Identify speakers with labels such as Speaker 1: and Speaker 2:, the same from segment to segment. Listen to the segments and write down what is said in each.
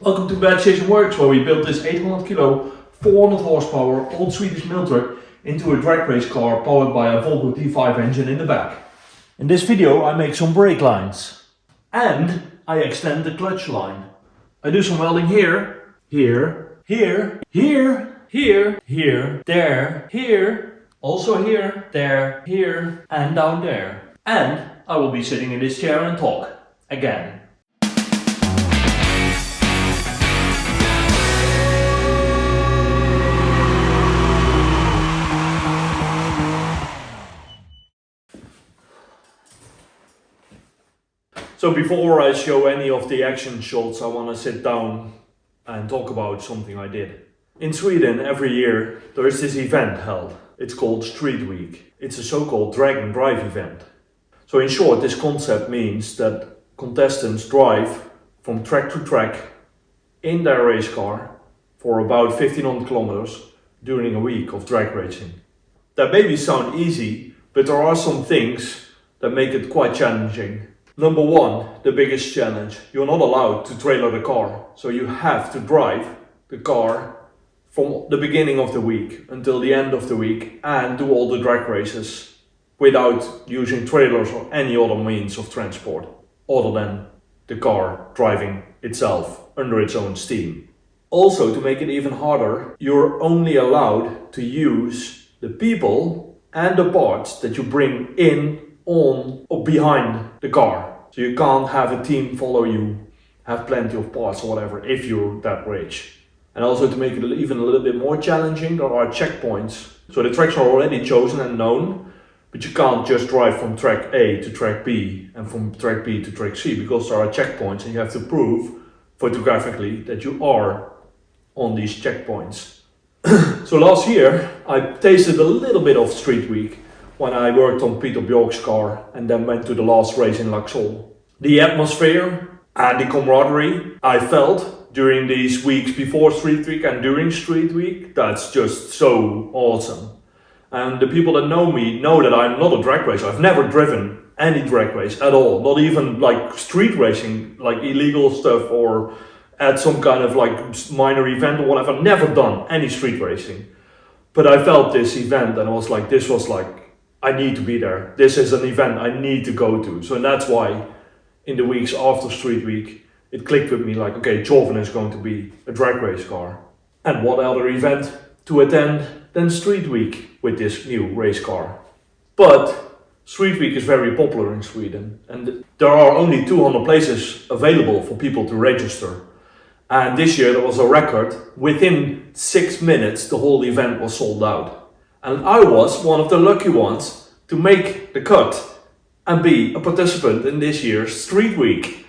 Speaker 1: Welcome to Bad Station Works, where we built this 800 kilo, 400 horsepower old Swedish Mailtruck into a drag race car powered by a Volvo T5 engine in the back. In this video I make some brake lines and I extend the clutch line. I do some welding here, here, here, here, here, here, there, here, also here, there, here and down there. And I will be sitting in this chair and talk again. So before I show any of the action shots, I want to sit down and talk about something I did. In Sweden, every year there is this event held. It's called Street Week. It's a so-called drag and drive event. So in short, this concept means that contestants drive from track to track in their race car for about 1500 kilometers during a week of drag racing. That may sound easy, but there are some things that make it quite challenging. Number one, the biggest challenge, you're not allowed to trailer the car. So you have to drive the car from the beginning of the week until the end of the week and do all the drag races without using trailers or any other means of transport other than the car driving itself under its own steam. Also, to make it even harder, you're only allowed to use the people and the parts that you bring in, on or behind the car. So you can't have a team follow you, have plenty of parts or whatever if you're that rich. And also to make it even a little bit more challenging, there are checkpoints. So the tracks are already chosen and known, but you can't just drive from track A to track B and from track B to track C, because there are checkpoints and you have to prove photographically that you are on these checkpoints. So last year I tasted a little bit of Street Week when I worked on Peter Bjork's car and then went to the last race in Laxol. The atmosphere and the camaraderie I felt during these weeks before Street Week and during Street Week, that's just so awesome. And the people that know me know that I'm not a drag racer. I've never driven any drag race at all, not even like street racing, like illegal stuff or at some kind of like minor event or whatever. Never done any street racing. But I felt this event and I was like, this was like, I need to be there. This is an event I need to go to. So that's why in the weeks after Street Week, it clicked with me like, okay, Joven is going to be a drag race car. And what other event to attend than Street Week with this new race car? But Street Week is very popular in Sweden and there are only 200 places available for people to register. And this year there was a record. Within 6 minutes, the whole event was sold out. And I was one of the lucky ones to make the cut and be a participant in this year's Street Week.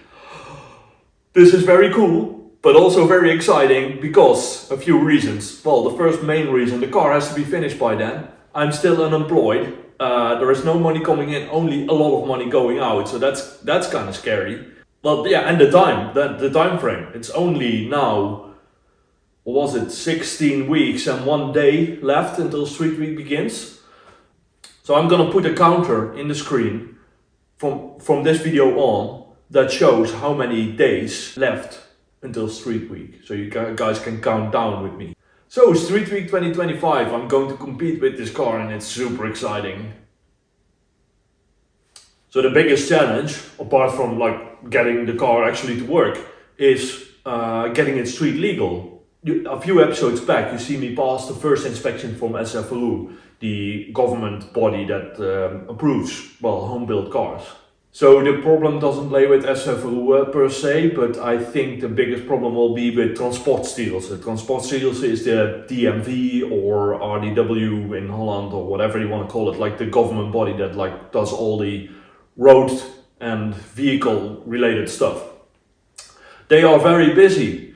Speaker 1: This is very cool, but also very exciting because a few reasons. Well, the first main reason, the car has to be finished by then. I'm still unemployed. There is no money coming in, only a lot of money going out. So that's kind of scary. Well, yeah, and the time frame. It's only now, what was it, 16 weeks and 1 day left until Street Week begins. So I'm gonna put a counter in the screen from this video on that shows how many days left until Street Week. So you guys can count down with me. So Street Week 2025, I'm going to compete with this car and it's super exciting. So the biggest challenge, apart from like getting the car actually to work, is getting it street legal. A few episodes back, you see me pass the first inspection from SFRU, the government body that approves, well, home-built cars. So the problem doesn't lay with SFRU per se, but I think the biggest problem will be with Transportstyrelse. Transportstyrelse is the DMV or RDW in Holland or whatever you want to call it, like the government body that like does all the road and vehicle related stuff. They are very busy.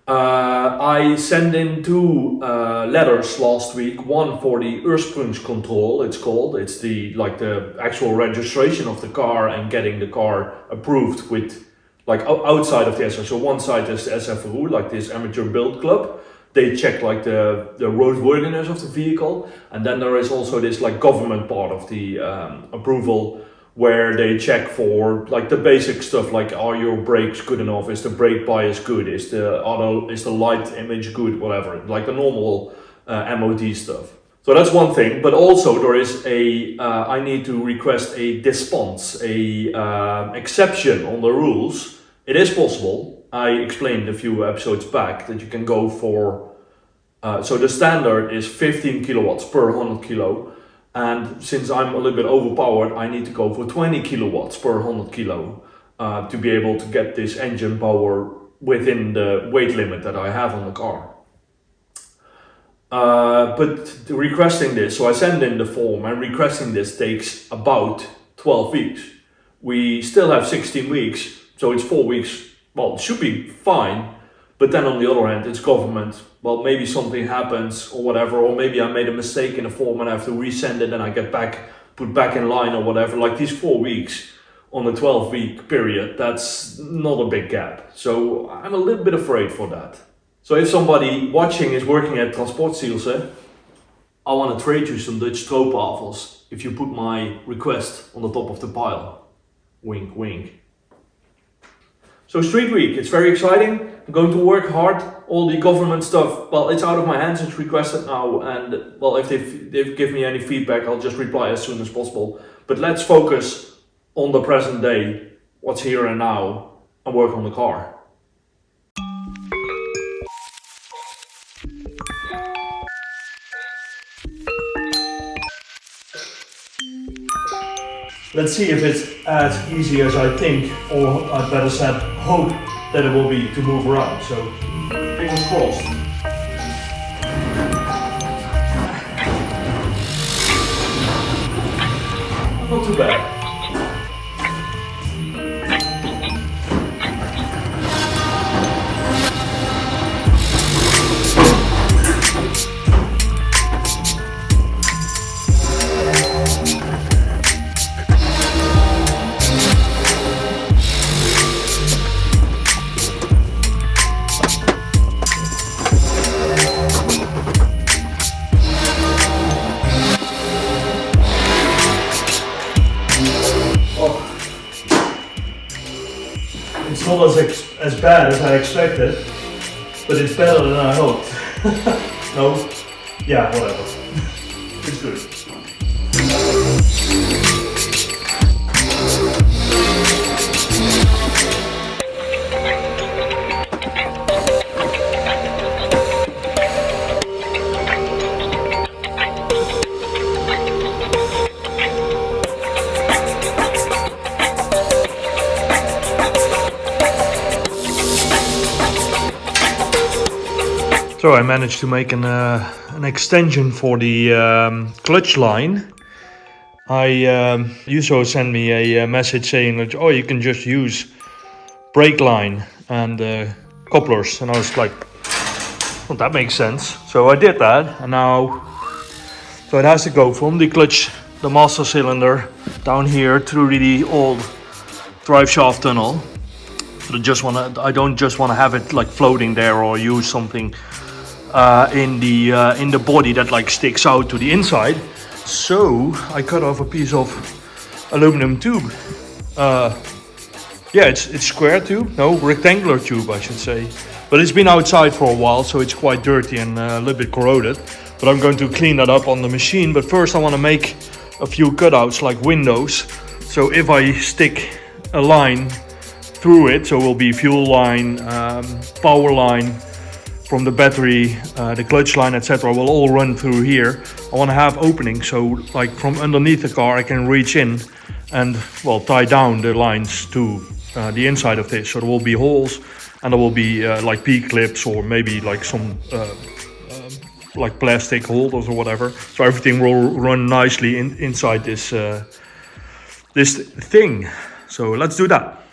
Speaker 1: I sent in 2 letters last week. One for the Ursprungskontroll, it's called. It's the actual registration of the car and getting the car approved with like outside of the SFRU. So one side is the SFRU, like this amateur build club. They check like the roadworthiness of the vehicle, and then there is also this like government part of the approval where they check for like the basic stuff, like are your brakes good enough, is the brake bias good, is the light image good, whatever, like the normal MOT stuff. So that's one thing, but also there is I need to request a dispense, exception on the rules. It is possible. I explained a few episodes back that you can go for, so the standard is 15 kilowatts per 100 kilo. And since I'm a little bit overpowered, I need to go for 20 kilowatts per 100 kilo to be able to get this engine power within the weight limit that I have on the car. But requesting this, so I send in the form, and requesting this takes about 12 weeks. We still have 16 weeks, so it's 4 weeks. Well, it should be fine, but then on the other hand, it's government. Well, maybe something happens or whatever, or maybe I made a mistake in the form and I have to resend it and I get put back in line or whatever. Like these 4 weeks on a 12-week period, that's not a big gap. So I'm a little bit afraid for that. So if somebody watching is working at Transportzielse, I want to trade you some Dutch stroopwafels if you put my request on the top of the pile. Wink, wink. So Street Week, it's very exciting. I'm going to work hard. All the government stuff, well, it's out of my hands, it's requested now. And well, if they give me any feedback, I'll just reply as soon as possible. But let's focus on the present day, what's here and now, and work on the car. Let's see if it's as easy as I think, or I'd better said hope that it will be to move around. So fingers crossed. Not too bad. It's not as bad as I expected, but it's better than I hoped. No? Yeah, whatever. It's good. So I managed to make an extension for the clutch line. Yuso sent me a message saying that, oh, you can just use Brakeline and couplers, and I was like, well, that makes sense. So I did that, and now so it has to go from the clutch, the master cylinder, down here through the old drive shaft tunnel. But I don't just want to have it like floating there or use something in the body that like sticks out to the inside. So I cut off a piece of aluminum tube. Yeah, it's square tube, no, rectangular tube I should say. But it's been outside for a while, so it's quite dirty and a little bit corroded. But I'm going to clean that up on the machine. But first I want to make a few cutouts like windows. So if I stick a line through it, so it will be fuel line, power line from the battery, the clutch line, etc. will all run through here. I want to have openings, so like from underneath the car I can reach in and well tie down the lines to the inside of this. So there will be holes, and there will be like P-clips or maybe like some like plastic holders or whatever. So everything will run nicely inside this this thing. So let's do that.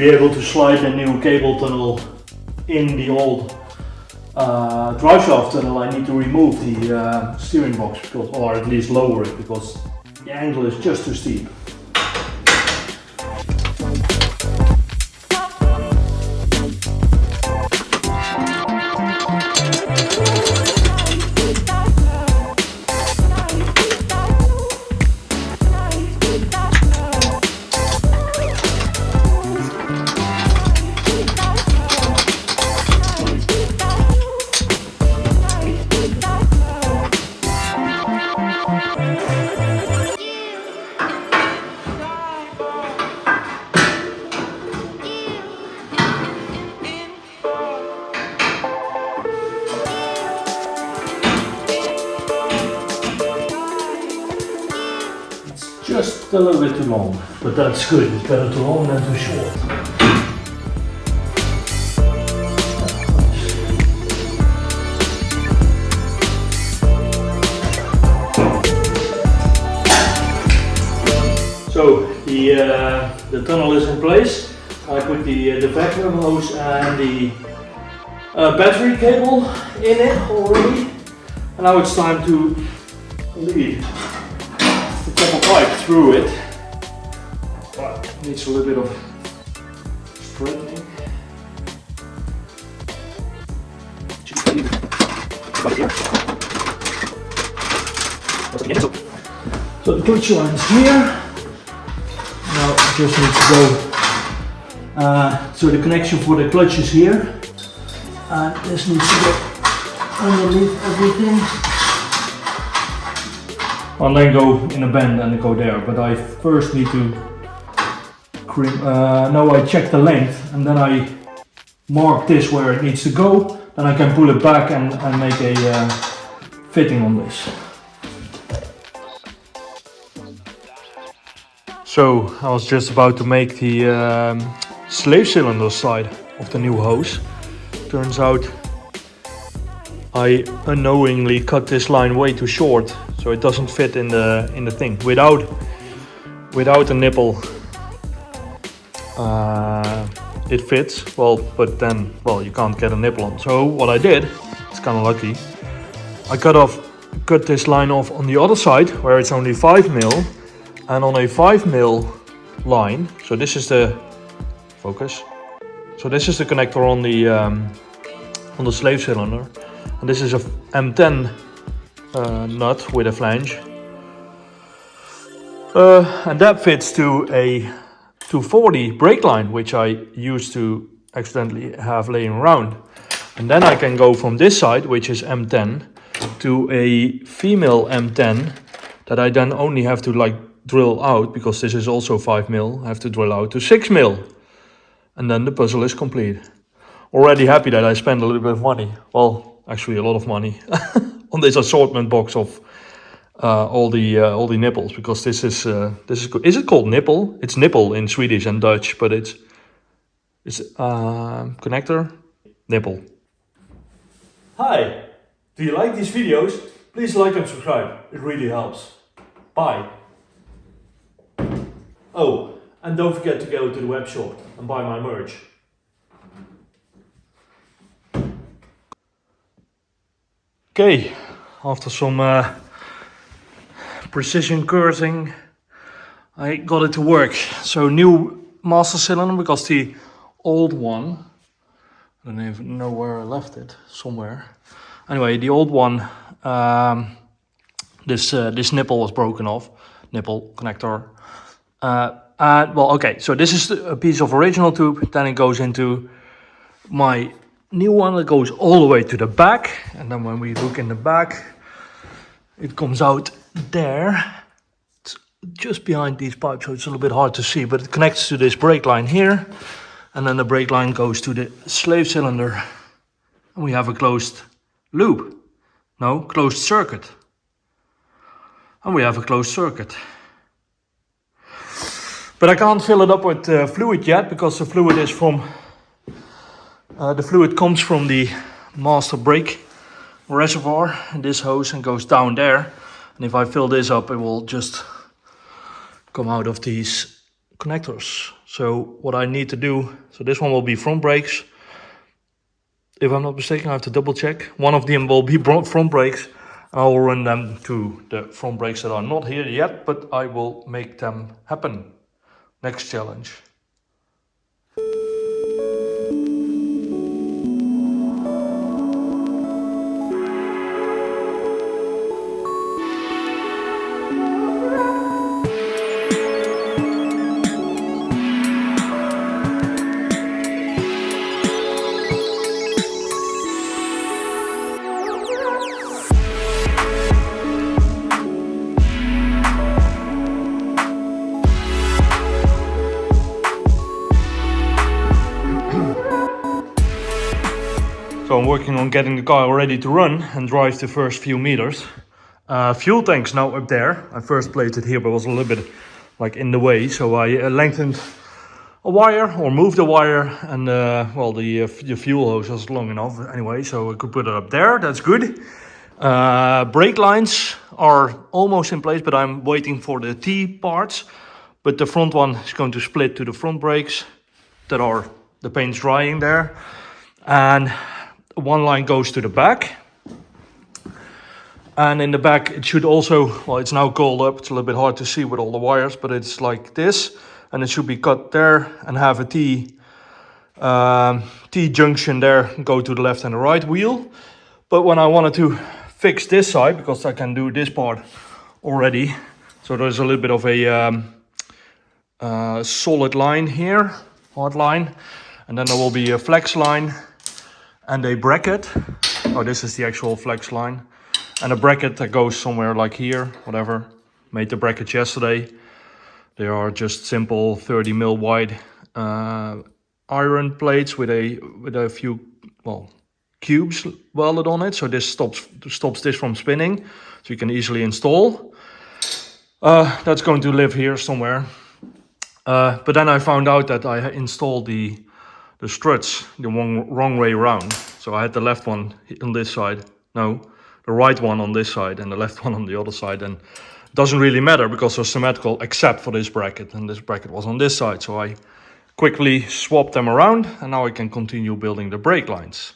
Speaker 1: be able to slide the new cable tunnel in the old drive shaft tunnel, I need to remove the steering box, because, or at least lower it, because the angle is just too steep. Just a little bit too long, but that's good. It's better too long than too short. So the tunnel is in place. I put the vacuum hose and the battery cable in it already, and now it's time to lead the pipe through it. But it needs a little bit of straightening. So the clutch line is here. Now it just needs to go. So the connection for the clutch is here, and this needs to go underneath everything. And then go in a bend and go there, but I first need to I check the length, and then I mark this where it needs to go, then I can pull it back and make a fitting on this. So I was just about to make the slave cylinder side of the new hose. Turns out I unknowingly cut this line way too short, so it doesn't fit in the thing. Without a nipple, it fits well, but then you can't get a nipple on. So what I did, it's kind of lucky, I cut this line off on the other side where it's only 5 mil, and on a 5 mil line. So this is the focus. So this is the connector on the slave cylinder. And this is a M10 nut with a flange, and that fits to a 240 brake line, which I used to accidentally have laying around. And then I can go from this side, which is M10, to a female M10 that I then only have to drill out, because this is also 5 mil. I have to drill out to 6 mil, and then the puzzle is complete. Already happy that I spent a little bit of money. Well, actually a lot of money on this assortment box of all the nipples, because this is good. Is it called nipple? It's nipple in Swedish and Dutch, but it's connector nipple. Hi, do you like these videos? Please like and subscribe. It really helps. Bye. Oh, and don't forget to go to the web shop and buy my merch. Okay, after some precision cursing, I got it to work. So new master cylinder, because the old one, I don't even know where I left it, somewhere. Anyway, the old one, this nipple was broken off, nipple connector. Okay, so this is a piece of original tube, then it goes into my new one that goes all the way to the back, and then when we look in the back, it comes out there. It's just behind these pipes, so it's a little bit hard to see, but it connects to this brake line here, and then the brake line goes to the slave cylinder, and we have a closed loop. No, closed circuit. And we have a closed circuit. But I can't fill it up with fluid yet, because the fluid is from the fluid comes from the master brake reservoir in this hose and goes down there. And if I fill this up, it will just come out of these connectors. So what I need to do, so this one will be front brakes. If I'm not mistaken, I have to double check. One of them will be front brakes. I will run them to the front brakes that are not here yet, but I will make them happen. Next challenge. So I'm working on getting the car ready to run and drive the first few meters. Fuel tank's now up there. I first placed it here, but it was a little bit like in the way. So I lengthened a wire or moved the wire, and the fuel hose was long enough anyway, so I could put it up there. That's good. Brake lines are almost in place, but I'm waiting for the T parts. But the front one is going to split to the front brakes that are the paint's drying there, and one line goes to the back. And in the back it should also, well, it's now coiled up, it's a little bit hard to see with all the wires, but it's like this, and it should be cut there and have a T junction there, go to the left and the right wheel. But when I wanted to fix this side, because I can do this part already, so there's a little bit of a solid line here, hard line, and then there will be a flex line and a bracket. Oh, this is the actual flex line. And a bracket that goes somewhere like here, whatever. Made the brackets yesterday. They are just simple 30 mil wide iron plates with a few, well, cubes welded on it. So this stops this from spinning. So you can easily install. That's going to live here somewhere. But then I found out that I installed the struts the wrong way around. So I had the left one on this side. No, the right one on this side and the left one on the other side. And it doesn't really matter because they're symmetrical except for this bracket. And this bracket was on this side. So I quickly swapped them around and now I can continue building the brake lines.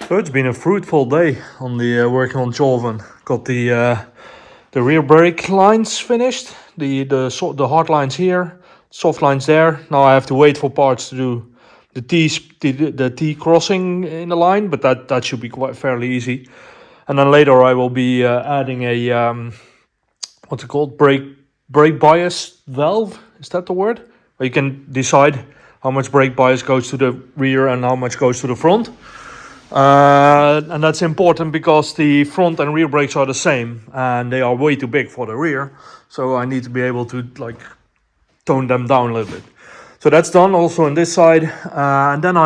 Speaker 1: So it's been a fruitful day on the working on Jolven. Got the rear brake lines finished, the hard lines here, soft lines there. Now I have to wait for parts to do the T crossing in the line, but that should be quite fairly easy. And then later I will be adding a what's it called, brake bias valve. Is that the word? Where you can decide how much brake bias goes to the rear and how much goes to the front. And that's important because the front and rear brakes are the same and they are way too big for the rear. So I need to be able to like tone them down a little bit. So that's done also on this side. And then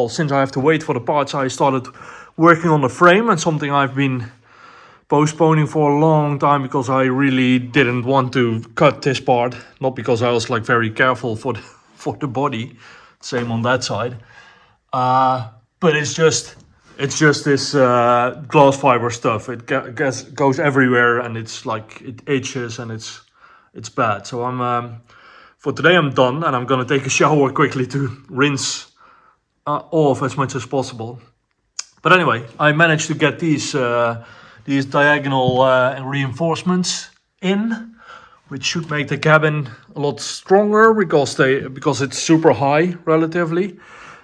Speaker 1: since I have to wait for the parts, I started working on the frame, and something I've been postponing for a long time because I really didn't want to cut this part. Not because I was like very careful for the body. Same on that side. But it's just this glass fiber stuff. It goes everywhere, and it's like it itches and it's bad. So for today I'm done, and I'm gonna take a shower quickly to rinse off as much as possible. But anyway, I managed to get these diagonal reinforcements in, which should make the cabin a lot stronger because it's super high relatively.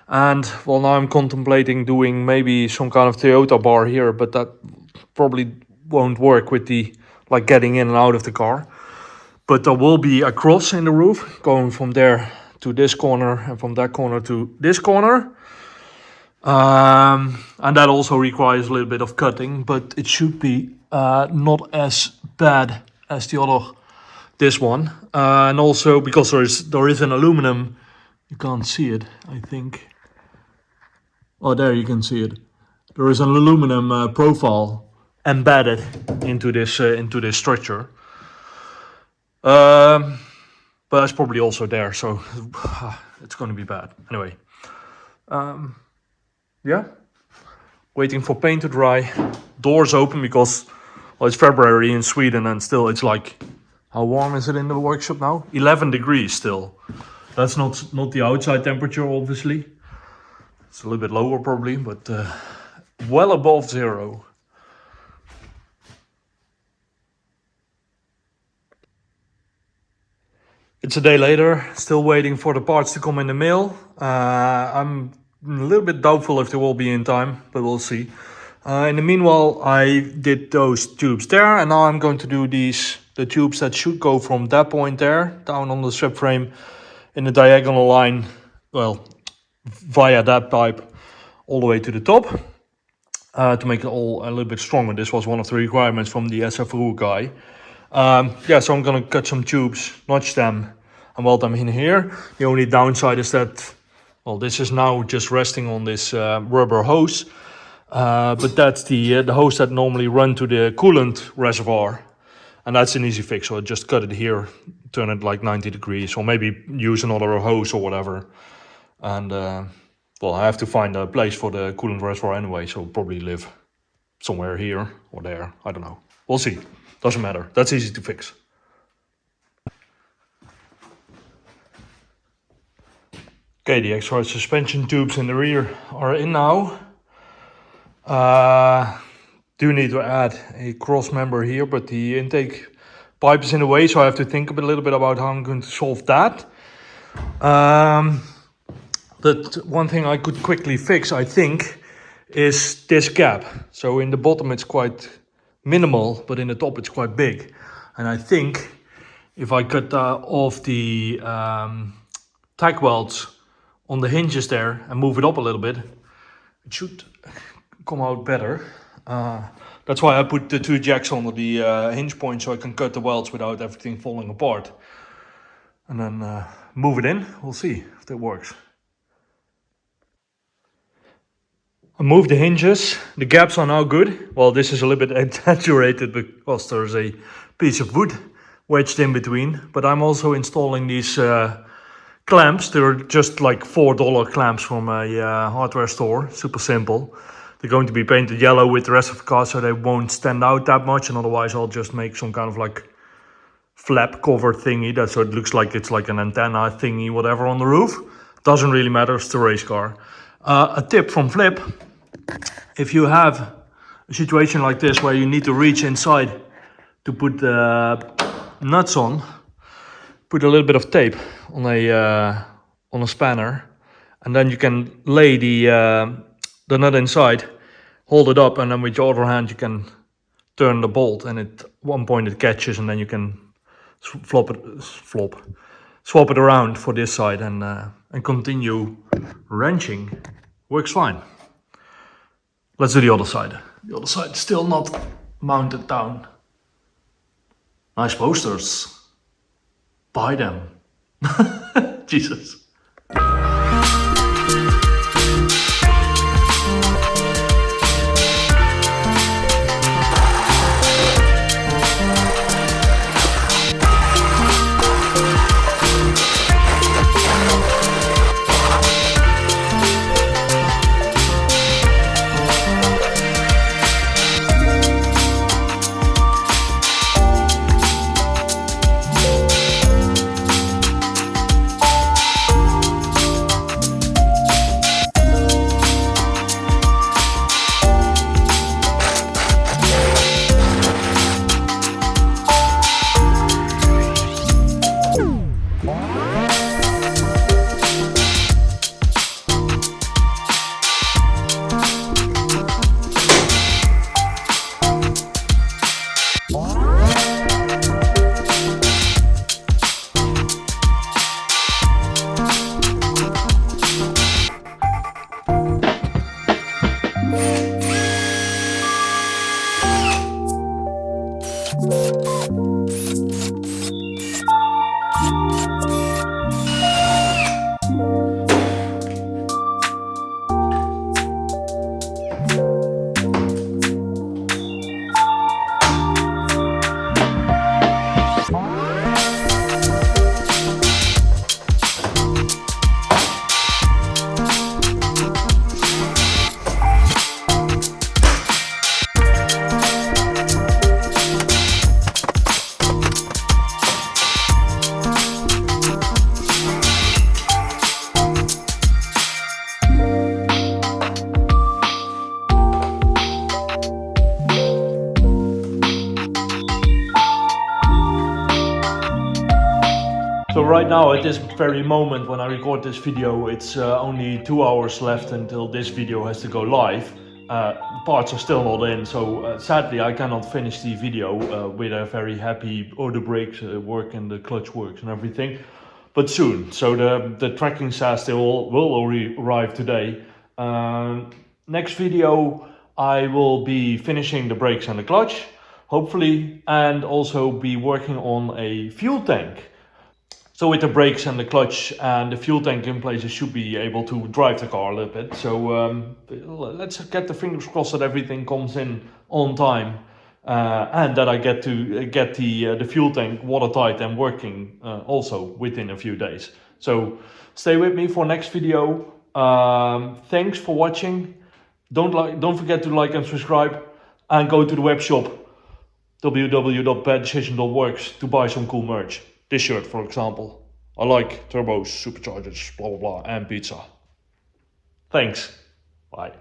Speaker 1: And well, now I'm contemplating doing maybe some kind of Toyota bar here, but that probably won't work with the like getting in and out of the car. But there will be a cross in the roof going from there to this corner and from that corner to this corner. And that also requires a little bit of cutting, but it should be not as bad as this one. And also because there is an aluminum, you can't see it, I think. Oh, there you can see it. There is an aluminum profile embedded into this structure. But that's probably also there, so it's going to be bad. Anyway, yeah. Waiting for paint to dry. Doors open because it's February in Sweden, and still it's like, how warm is it in the workshop now? 11 degrees still. That's not the outside temperature, obviously. It's a little bit lower probably, but well above zero. It's a day later, still waiting for the parts to come in the mail. I'm a little bit doubtful if they will be in time, but we'll see. In the meanwhile, I did those tubes there, and now I'm going to do the tubes that should go from that point there, down on the subframe, in the diagonal line, well, via that pipe all the way to the top, to make it all a little bit stronger. This was one of the requirements from the SFRU guy. So I'm gonna cut some tubes, notch them, and weld them in here. The only downside is that, well, this is now just resting on this rubber hose, but that's the hose that normally run to the coolant reservoir, and that's an easy fix. So I just cut it here, turn it like 90 degrees, or maybe use another hose or whatever. And well, I have to find a place for the coolant reservoir anyway, so I'll probably live somewhere here or there. I don't know. We'll see. Doesn't matter. That's easy to fix. Okay, the extra suspension tubes in the rear are in now. Do need to add a cross member here, but the intake pipe is in the way, so I have to think a little bit about how I'm going to solve that. But one thing I could quickly fix, I think, is this gap. So in the bottom it's quite minimal, but in the top it's quite big. And I think if I cut off the tack welds on the hinges there and move it up a little bit, it should come out better. That's why I put the two jacks under the hinge point, so I can cut the welds without everything falling apart. And then move it in. We'll see if that works. I moved the hinges. The gaps are now good. Well, this is a little bit exaggerated because there's a piece of wood wedged in between. But I'm also installing these clamps. They're just like $4 clamps from a hardware store. Super simple. They're going to be painted yellow with the rest of the car, so they won't stand out that much. And otherwise I'll just make some kind of like flap cover thingy, so it looks like it's like an antenna thingy, whatever, on the roof. Doesn't really matter, it's a race car. A tip from Flip, if you have a situation like this where you need to reach inside to put the nuts on, put a little bit of tape on a spanner, and then you can lay the nut inside, hold it up, and then with your other hand you can turn the bolt, and at one point it catches, and then you can swap it around for this side and continue wrenching. Works fine. Let's do the other side. The other side still not mounted down. Nice posters. Buy them. Jesus. So right now, at this very moment when I record this video, it's only 2 hours left until this video has to go live. Parts are still not in, so sadly I cannot finish the video with a very happy, the brakes work and the clutch works and everything. But soon, so the tracking says they will arrive today. Next video I will be finishing the brakes and the clutch, hopefully, and also be working on a fuel tank. So with the brakes and the clutch and the fuel tank in place, I should be able to drive the car a little bit. So let's get the fingers crossed that everything comes in on time and that I get to get the fuel tank watertight and working also within a few days. So stay with me for next video. Thanks for watching. Don't forget to like and subscribe, and go to the web shop www.baddecision.works to buy some cool merch. This shirt, for example. I like turbos, superchargers, blah blah blah, and pizza. Thanks. Bye.